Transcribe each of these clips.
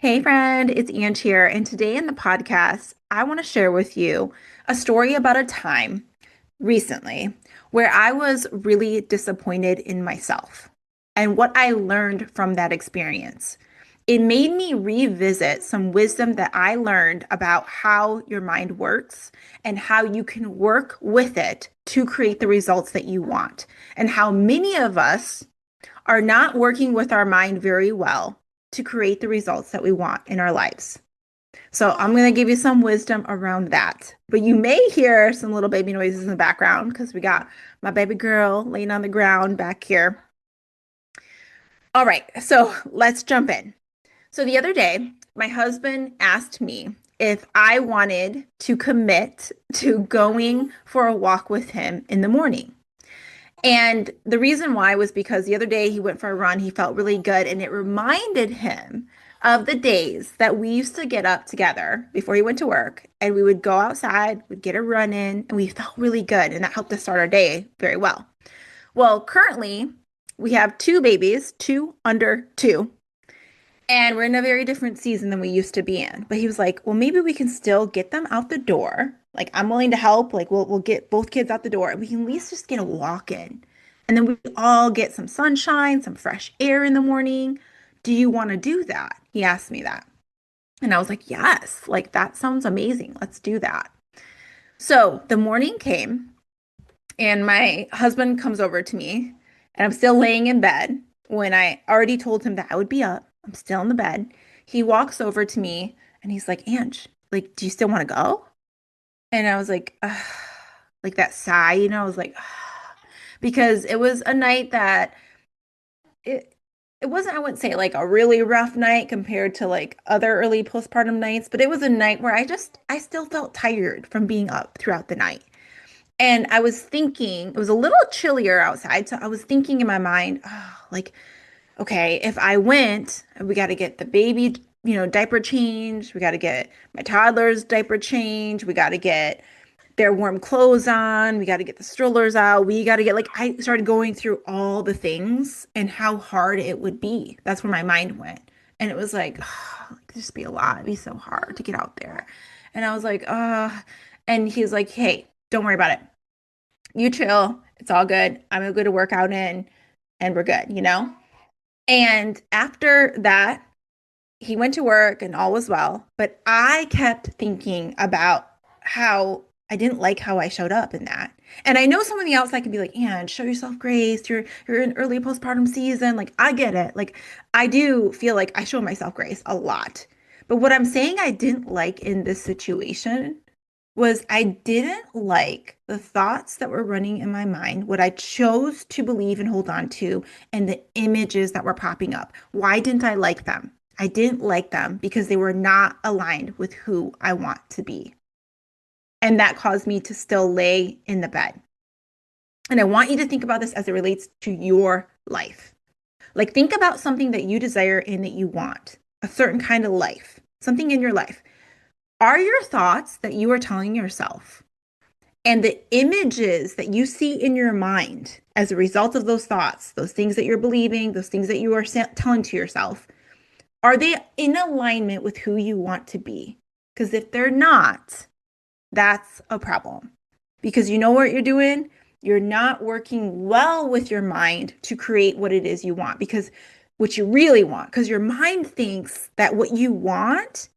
Hey friend, it's Ange here, and today in the podcast, I want to share with you a story about a time recently where I was really disappointed in myself and what I learned from that experience. It made me revisit some wisdom that I learned about how your mind works and how you can work with it to create the results that you want, and how many of us are not working with our mind very well to create the results that we want in our lives. So I'm going to give you some wisdom around that. But you may hear some little baby noises in the background because we got my baby girl laying on the ground back here. All right, so let's jump in. So the other day, my husband asked me if I wanted to commit to going for a walk with him in the morning. And the reason why was because the other day he went for a run, he felt really good, and it reminded him of the days that we used to get up together before he went to work, and we would go outside, we'd get a run in, and we felt really good, and that helped us start our day very well. Well, currently we have two babies, two under two, and we're in a very different season than we used to be in. But he was like, well, maybe we can still get them out the door. Like, I'm willing to help. Like, we'll get both kids out the door and we can at least just get a walk in. And then we all get some sunshine, some fresh air in the morning. Do you want to do that? He asked me that. And I was like, yes, like that sounds amazing. Let's do that. So the morning came and my husband comes over to me and I'm still laying in bed when I already told him that I would be up. I'm still in the bed. He walks over to me and he's like, Ange, like, do you still want to go? And I was like, "Ugh," like that sigh, I was like, "Ugh," because it was a night that it it wasn't, I wouldn't say like a really rough night compared to like other early postpartum nights, but it was a night where I still felt tired from being up throughout the night. And I was thinking, it was a little chillier outside. So I was thinking in my mind, oh, like, okay, if I went, we got to get the baby, diaper changed. We got to get my toddler's diaper changed. We got to get their warm clothes on. We got to get the strollers out. We got to get, like, I started going through all the things and how hard it would be. That's where my mind went. And it was like, oh, it'd just be a lot. It'd be so hard to get out there. And I was like, and he's like, hey, don't worry about it. You chill. It's all good. I'm gonna go to workout in and we're good. And after that, he went to work and all was well. But I kept thinking about how I didn't like how I showed up in that. And I know someone on the outside can be like, and show yourself grace. You're in early postpartum season. Like, I get it. Like, I do feel like I show myself grace a lot. But what I'm saying I didn't like in this situation was I didn't like the thoughts that were running in my mind, what I chose to believe and hold on to, and the images that were popping up. Why didn't I like them? I didn't like them because they were not aligned with who I want to be. And that caused me to still lay in the bed. And I want you to think about this as it relates to your life. Like, think about something that you desire and that you want, a certain kind of life, something in your life. Are your thoughts that you are telling yourself and the images that you see in your mind as a result of those thoughts, those things that you're believing, those things that you are telling to yourself, are they in alignment with who you want to be? Because if they're not, that's a problem. Because you know what you're doing? You're not working well with your mind to create what it is you want. Because what you really want, because your mind thinks that what you want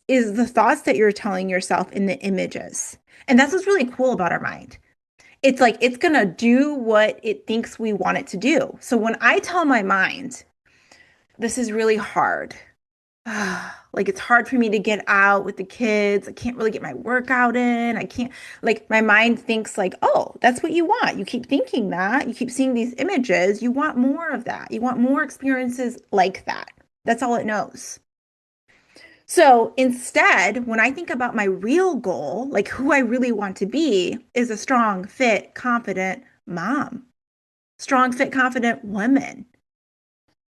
is the thoughts that you're telling yourself in the images. And that's what's really cool about our mind. It's like it's going to do what it thinks we want it to do. So when I tell my mind, this is really hard. Like, it's hard for me to get out with the kids. I can't really get my workout in. I can't, like, my mind thinks like, oh, that's what you want. You keep thinking that. You keep seeing these images. You want more of that. You want more experiences like that. That's all it knows. So instead, when I think about my real goal, like who I really want to be, is a strong, fit, confident mom, strong, fit, confident woman.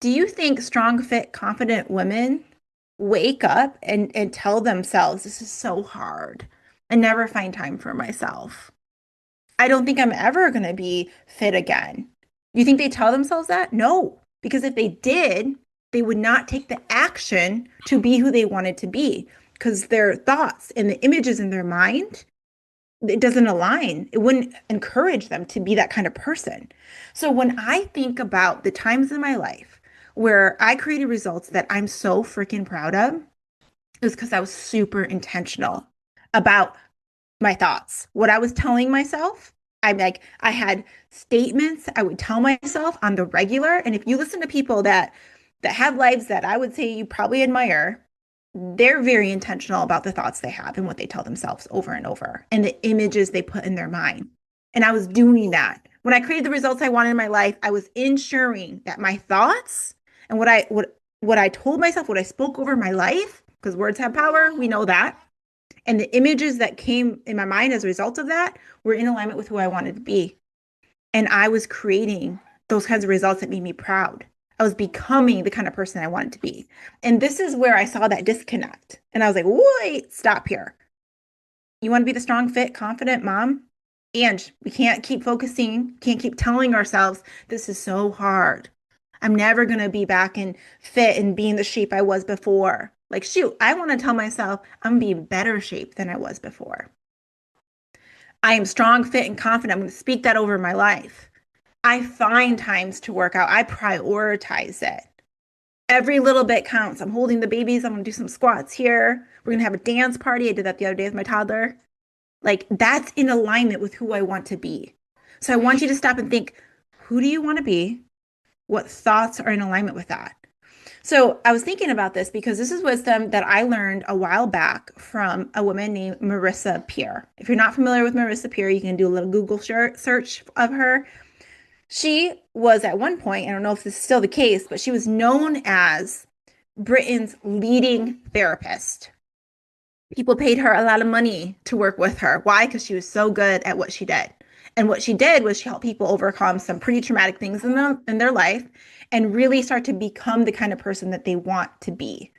Do you think strong, fit, confident women wake up and tell themselves, this is so hard, and never find time for myself? I don't think I'm ever going to be fit again. You think they tell themselves that? No, because if they did, they would not take the action to be who they wanted to be because their thoughts and the images in their mind, it doesn't align. It wouldn't encourage them to be that kind of person. So when I think about the times in my life where I created results that I'm so freaking proud of, it was because I was super intentional about my thoughts, what I was telling myself. I had statements I would tell myself on the regular. And if you listen to people that have lives that I would say you probably admire, they're very intentional about the thoughts they have and what they tell themselves over and over and the images they put in their mind. And I was doing that. When I created the results I wanted in my life, I was ensuring that my thoughts and what I told myself, what I spoke over my life, because words have power, we know that. And the images that came in my mind as a result of that were in alignment with who I wanted to be. And I was creating those kinds of results that made me proud. I was becoming the kind of person I wanted to be. And this is where I saw that disconnect. And I was like, wait, stop here. You want to be the strong, fit, confident mom? And we can't keep focusing, can't keep telling ourselves, this is so hard. I'm never going to be back in fit and being the shape I was before. Like, shoot, I want to tell myself I'm going to be in better shape than I was before. I am strong, fit, and confident. I'm going to speak that over my life. I find times to work out. I prioritize it. Every little bit counts. I'm holding the babies. I'm going to do some squats here. We're going to have a dance party. I did that the other day with my toddler. Like, that's in alignment with who I want to be. So I want you to stop and think, who do you want to be? What thoughts are in alignment with that? So I was thinking about this because this is wisdom that I learned a while back from a woman named Marissa Peer. If you're not familiar with Marissa Peer, you can do a little Google search of her. She was at one point, I don't know if this is still the case, but she was known as Britain's leading therapist. People paid her a lot of money to work with her. Why? Because she was so good at what she did. And what she did was she helped people overcome some pretty traumatic things in their life and really start to become the kind of person that they want to be.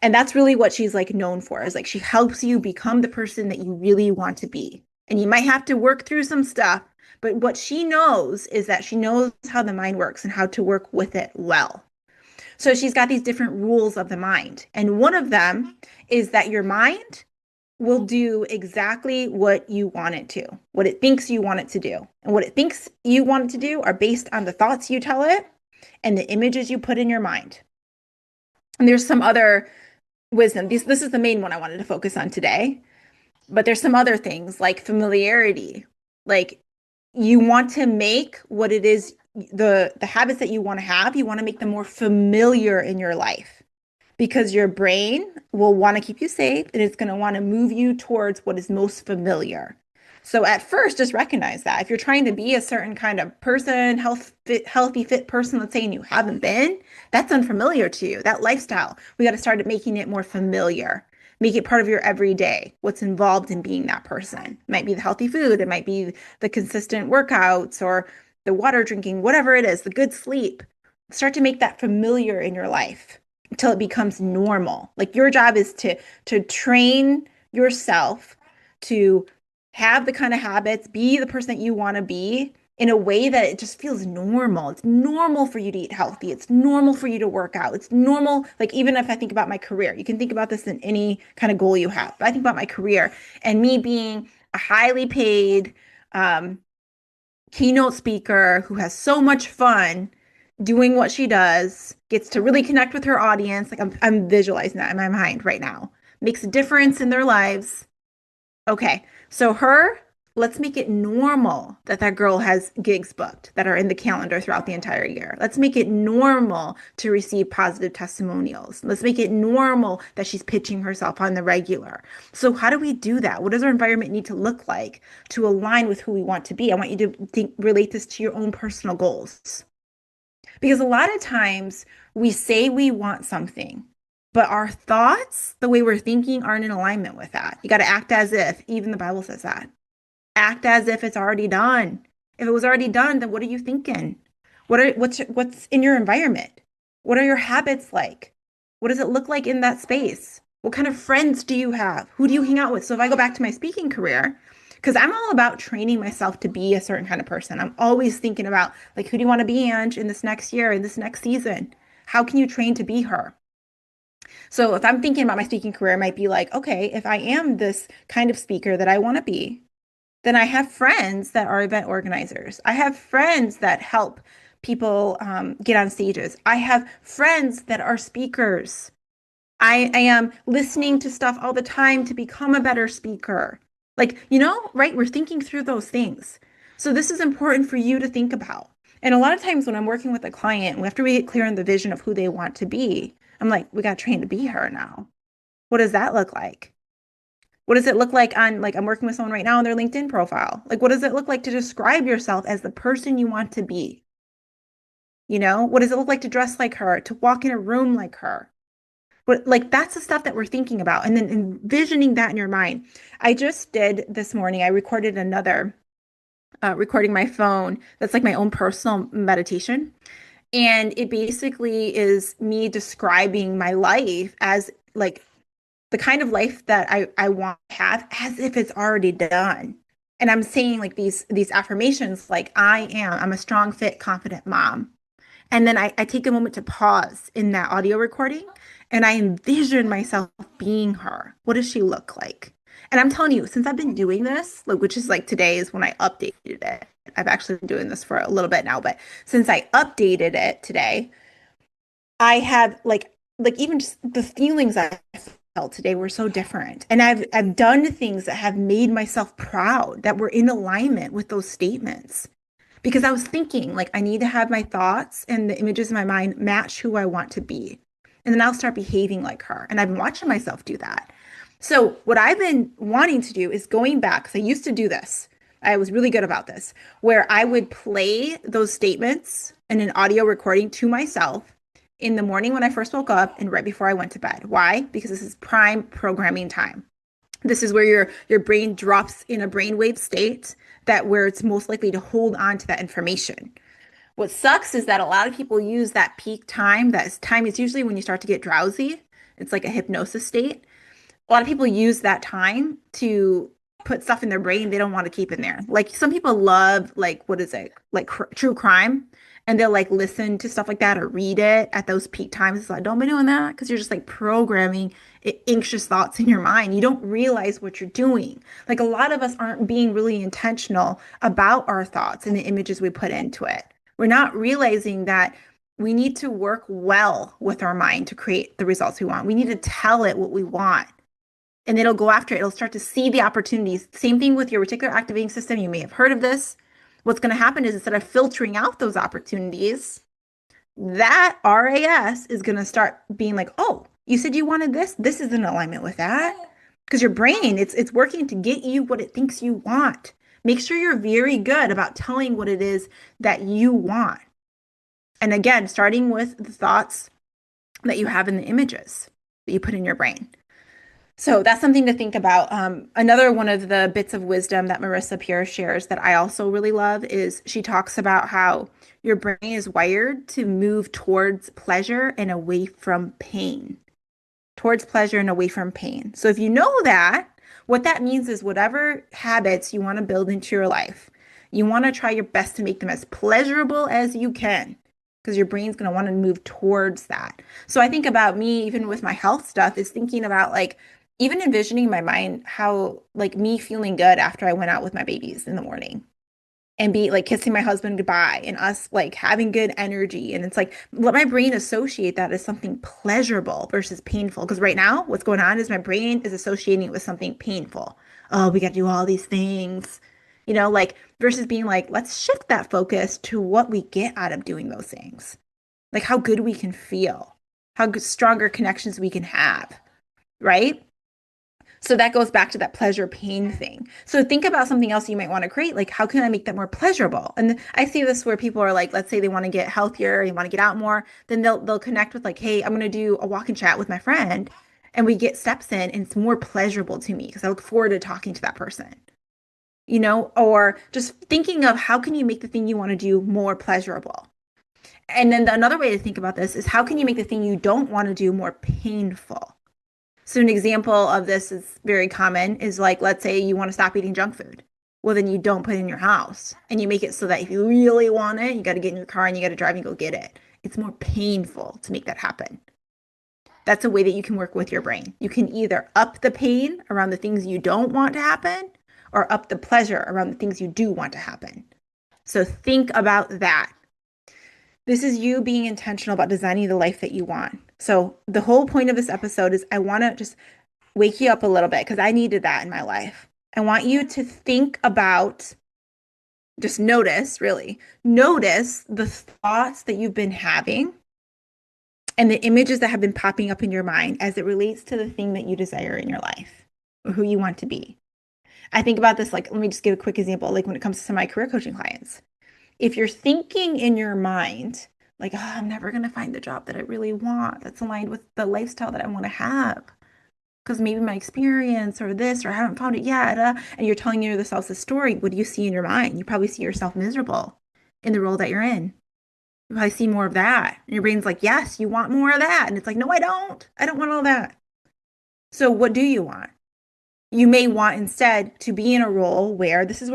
And that's really what she's like known for, is like she helps you become the person that you really want to be. And you might have to work through some stuff, but what she knows is that she knows how the mind works and how to work with it well. So she's got these different rules of the mind. And one of them is that your mind will do exactly what you want it to, what it thinks you want it to do. And what it thinks you want it to do are based on the thoughts you tell it and the images you put in your mind. And there's some other wisdom. This is the main one I wanted to focus on today. But there's some other things like familiarity. Like, you want to make what it is, the habits that you want to make them more familiar in your life, because your brain will want to keep you safe and it's going to want to move you towards what is most familiar. So at first, just recognize that if you're trying to be a certain kind of person, healthy, fit person, let's say, and you haven't been, that's unfamiliar to you, that lifestyle. We got to start making it more familiar. Make it part of your everyday, what's involved in being that person. It might be the healthy food, it might be the consistent workouts or the water drinking, whatever it is, the good sleep. Start to make that familiar in your life until it becomes normal. Like, your job is to train yourself to have the kind of habits, be the person that you want to be in a way that it just feels normal. It's normal for you to eat healthy. It's normal for you to work out. It's normal. Like, even if I think about my career, you can think about this in any kind of goal you have. But I think about my career and me being a highly paid keynote speaker who has so much fun doing what she does, gets to really connect with her audience. Like, I'm visualizing that in my mind right now. Makes a difference in their lives. Okay, so let's make it normal that that girl has gigs booked that are in the calendar throughout the entire year. Let's make it normal to receive positive testimonials. Let's make it normal that she's pitching herself on the regular. So how do we do that? What does our environment need to look like to align with who we want to be? I want you to relate this to your own personal goals. Because a lot of times we say we want something, but our thoughts, the way we're thinking, aren't in alignment with that. You got to act as if, even the Bible says that. Act as if it's already done. If it was already done, then what are you thinking? What's in your environment? What are your habits like? What does it look like in that space? What kind of friends do you have? Who do you hang out with? So if I go back to my speaking career, because I'm all about training myself to be a certain kind of person. I'm always thinking about, like, who do you want to be, Ange, in this next year, in this next season? How can you train to be her? So if I'm thinking about my speaking career, it might be like, okay, if I am this kind of speaker that I want to be, then I have friends that are event organizers. I have friends that help people get on stages. I have friends that are speakers. I am listening to stuff all the time to become a better speaker. Like, right? We're thinking through those things. So this is important for you to think about. And a lot of times when I'm working with a client, after we get clear on the vision of who they want to be, I'm like, we got to train to be her now. What does that look like? What does it look like on, like, I'm working with someone right now on their LinkedIn profile? Like, what does it look like to describe yourself as the person you want to be? What does it look like to dress like her, to walk in a room like her? But like that's the stuff that we're thinking about and then envisioning that in your mind. I just did this morning, I recorded another recording my phone that's like my own personal meditation. And it basically is me describing my life as like the kind of life that I want to have as if it's already done. And I'm saying like these affirmations like I'm a strong, fit, confident mom. And then I take a moment to pause in that audio recording and I envision myself being her. What does she look like? And I'm telling you, since I've been doing this, like, which is like today is when I updated it. I've actually been doing this for a little bit now, but since I updated it today, I have like even just the feelings I felt today were so different. And I've done things that have made myself proud that were in alignment with those statements because I was thinking like I need to have my thoughts and the images in my mind match who I want to be. And then I'll start behaving like her. And I've been watching myself do that. So what I've been wanting to do is going back, because I used to do this. I was really good about this, where I would play those statements in an audio recording to myself in the morning when I first woke up and right before I went to bed. Why? Because this is prime programming time. This is where your brain drops in a brainwave state that where it's most likely to hold on to that information. What sucks is that a lot of people use that peak time. Time is usually when you start to get drowsy. It's like a hypnosis state. A lot of people use that time to put stuff in their brain they don't want to keep in there. Like some people love like what is it? Like true crime and they'll like listen to stuff like that or read it at those peak times. It's like don't be doing that because you're just like programming anxious thoughts in your mind. You don't realize what you're doing. Like a lot of us aren't being really intentional about our thoughts and the images we put into it. We're not realizing that we need to work well with our mind to create the results we want. We need to tell it what we want and it'll go after it. It'll start to see the opportunities. Same thing with your reticular activating system. You may have heard of this. What's going to happen is instead of filtering out those opportunities, that RAS is going to start being like, oh, you said you wanted this. This is in alignment with that. Because your brain, it's working to get you what it thinks you want. Make sure you're very good about telling what it is that you want. And again, starting with the thoughts that you have in the images that you put in your brain. So that's something to think about. Another one of the bits of wisdom that Marissa Peer shares that I also really love is she talks about how your brain is wired to move towards pleasure and away from pain. Towards pleasure and away from pain. So if you know that, what that means is whatever habits you want to build into your life, you want to try your best to make them as pleasurable as you can because your brain's going to want to move towards that. So I think about me, even with my health stuff, is thinking about like, even envisioning in my mind how like me feeling good after I went out with my babies in the morning and be like kissing my husband goodbye and us like having good energy. And it's like let my brain associate that as something pleasurable versus painful. Because right now, what's going on is my brain is associating it with something painful. Oh, we got to do all these things, like versus being like, let's shift that focus to what we get out of doing those things, like how good we can feel, how good, stronger connections we can have, right? So that goes back to that pleasure pain thing. So think about something else you might want to create. Like, how can I make that more pleasurable? And I see this where people are like, let's say they want to get healthier, they want to get out more, then they'll connect with like, hey, I'm going to do a walk and chat with my friend. And we get steps in and it's more pleasurable to me because I look forward to talking to that person, or just thinking of how can you make the thing you want to do more pleasurable? And then another way to think about this is how can you make the thing you don't want to do more painful? So an example of this is very common is like, let's say you want to stop eating junk food. Well, then you don't put it in your house and you make it so that if you really want it, you got to get in your car and you got to drive and go get it. It's more painful to make that happen. That's a way that you can work with your brain. You can either up the pain around the things you don't want to happen or up the pleasure around the things you do want to happen. So think about that. This is you being intentional about designing the life that you want. So the whole point of this episode is I want to just wake you up a little bit because I needed that in my life. I want you to think about, just notice, really, notice the thoughts that you've been having and the images that have been popping up in your mind as it relates to the thing that you desire in your life or who you want to be. I think about this, like, let me just give a quick example, like when it comes to my career coaching clients. If you're thinking in your mind, like, oh, I'm never going to find the job that I really want, that's aligned with the lifestyle that I want to have, because maybe my experience or this, or I haven't found it yet, and you're telling yourself this story, what do you see in your mind? You probably see yourself miserable in the role that you're in. You probably see more of that. And your brain's like, yes, you want more of that. And it's like, no, I don't. I don't want all that. So what do you want? You may want instead to be in a role where this is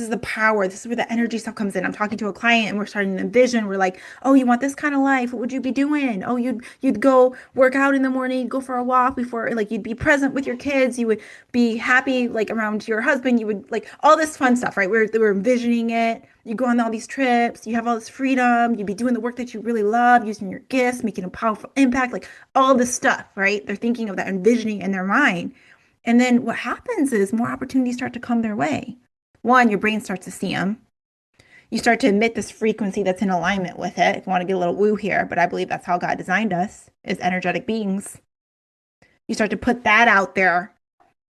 the power, this is where the energy stuff comes in. I'm talking to a client and we're starting to envision. We're like, oh, you want this kind of life? What would you be doing? Oh, you'd go work out in the morning, go for a walk before, like you'd be present with your kids, you would be happy like around your husband, you would like all this fun stuff, right? We're envisioning it. You go on all these trips, you have all this freedom, you'd be doing the work that you really love, using your gifts, making a powerful impact, like all this stuff, right? They're thinking of that, envisioning in their mind. And then what happens is more opportunities start to come their way. One, your brain starts to see them. You start to emit this frequency that's in alignment with it. If you want to get a little woo here, but I believe that's how God designed us as energetic beings. You start to put that out there,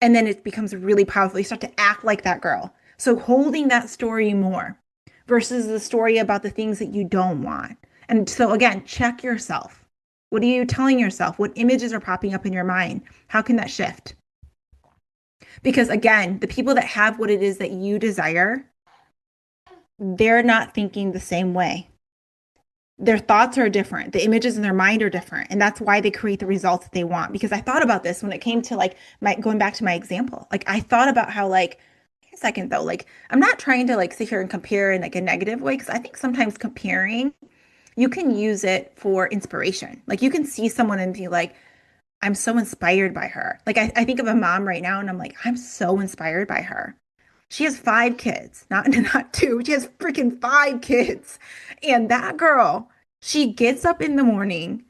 and then it becomes really powerful. You start to act like that girl. So holding that story more versus the story about the things that you don't want. And so again, check yourself. What are you telling yourself? What images are popping up in your mind? How can that shift? Because again, the people that have what it is that you desire, they're not thinking the same way. Their thoughts are different. The images in their mind are different. And that's why they create the results that they want. Because I thought about this when it came to like my going back to my example. Like I thought about how like, wait a second though, like I'm not trying to like sit here and compare in like a negative way. Cause I think sometimes comparing, you can use it for inspiration. Like you can see someone and be like, I'm so inspired by her. Like I think of a mom right now and I'm like, I'm so inspired by her. She has five kids, not not two. She has freaking five kids. And that girl, she gets up in the morning,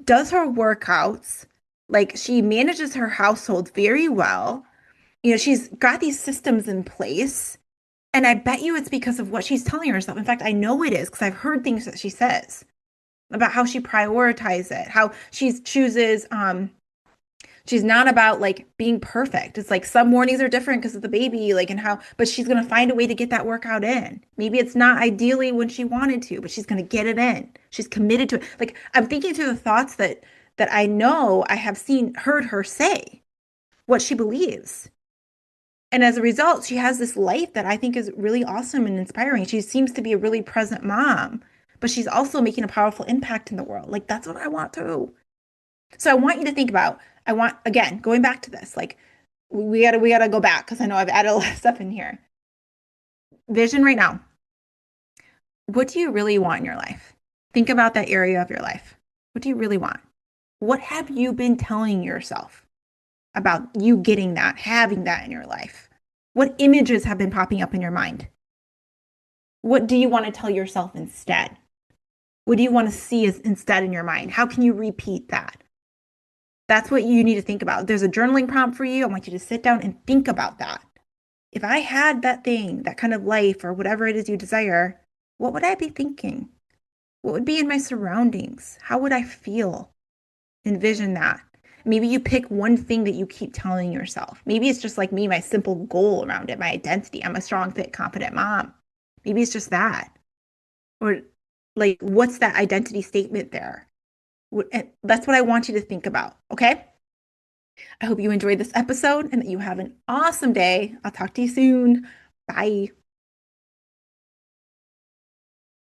does her workouts, like she manages her household very well. You know, she's got these systems in place. And I bet you it's because of what she's telling herself. In fact, I know it is because I've heard things that she says about how she prioritizes it, how she chooses she's not about like being perfect. It's like some mornings are different because of the baby, like and how, but she's gonna find a way to get that workout in. Maybe it's not ideally when she wanted to, but she's gonna get it in. She's committed to it. Like I'm thinking through the thoughts that I know I have seen heard her say what she believes. And as a result, she has this life that I think is really awesome and inspiring. She seems to be a really present mom, but she's also making a powerful impact in the world. Like that's what I want too. So I want you to think about, I want, again, going back to this, like we gotta go back because I know I've added a lot of stuff in here. Vision right now. What do you really want in your life? Think about that area of your life. What do you really want? What have you been telling yourself about you getting that, having that in your life? What images have been popping up in your mind? What do you want to tell yourself instead? What do you want to see as instead in your mind? How can you repeat that? That's what you need to think about. There's a journaling prompt for you. I want you to sit down and think about that. If I had that thing, that kind of life or whatever it is you desire, what would I be thinking? What would be in my surroundings? How would I feel? Envision that. Maybe you pick one thing that you keep telling yourself. Maybe it's just like me, my simple goal around it, my identity. I'm a strong, fit, confident mom. Maybe it's just that. Or like, what's that identity statement there? That's what I want you to think about. Okay. I hope you enjoyed this episode and that you have an awesome day. I'll talk to you soon. Bye.